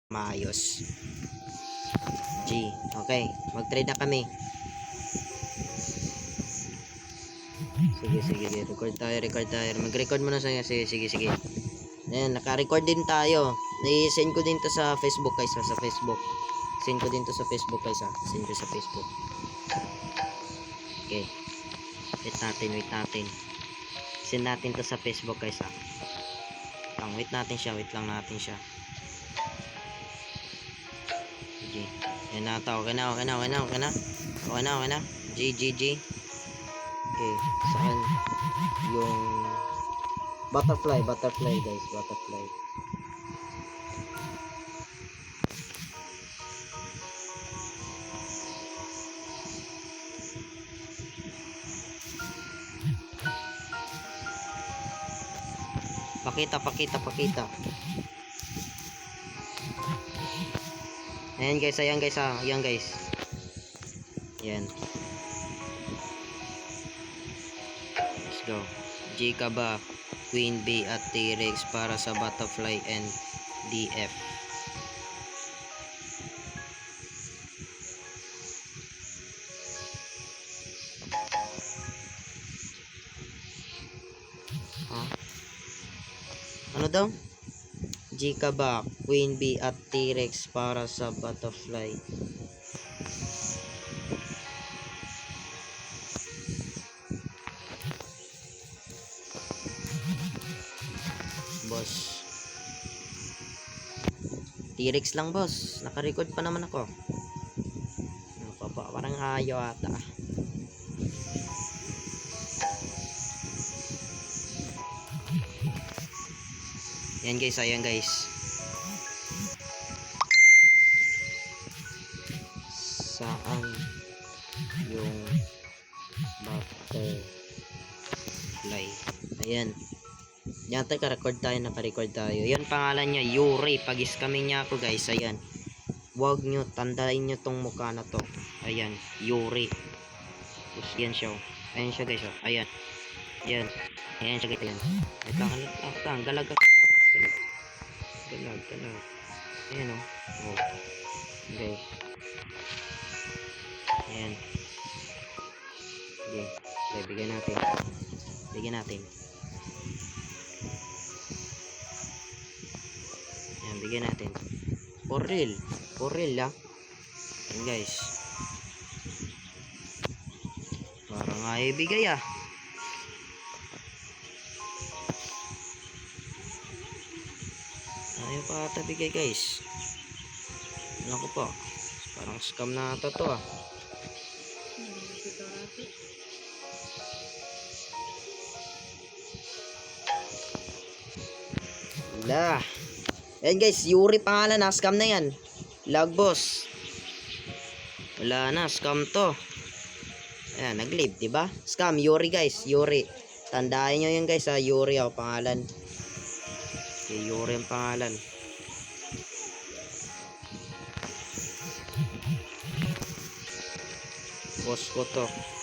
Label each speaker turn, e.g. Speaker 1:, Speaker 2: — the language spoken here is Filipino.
Speaker 1: maayos. G. Okay, mag-trade na kami. Sige. Record tayo. Mag-record muna saya. Sige. Ayan, naka-record din tayo. I-send ko din to sa Facebook guys, sa Facebook. Send ko din to sa Facebook guys, Send ko sa Facebook. Okay. Wait natin. Send natin to sa Facebook guys, Wait lang natin siya. Sige. Ayan na ito. Okay na. G. Okay. Saan yung butterfly guys, butterfly. Pakita. Ayan guys, ayan guys. Ayan. Let's go. G ka ba? Queen B at T-Rex para sa butterfly and DF. Ano daw? G ka ba? Queen B at T-Rex para sa butterfly. Boss. T-Rex lang boss. Naka-record pa naman ako. Parang ayaw ata. Ayan guys. Saan yung butterfly? Ayan. Yan, naka-record tayo. Yan pangalan niya, Yuri. Pag-scamin niya ako guys, ayan. Huwag nyo, tandain nyo tong mukha na to. Ayan, Yuri. Tapos yan siya. Ayan siya guys, ayan. Ayan siya guys, ayan. Ito, galag. Ayan guys. Ayan. Okay, bigyan natin. Ayan, bigyan natin. For real Ayan guys. Parang ayaw bigay Ayaw pa ata bigay guys. Ano ko pa? Parang scam na ata to Wala. Ayan guys, Yuri pangalan scam na yan. Lag boss. Wala na, scam to. Ayan, nag-leave, diba? Scam, Yuri guys, Yuri. Tandaan nyo yun guys, Yuri pangalan. Okay, Yuri ang pangalan. Boss ko to.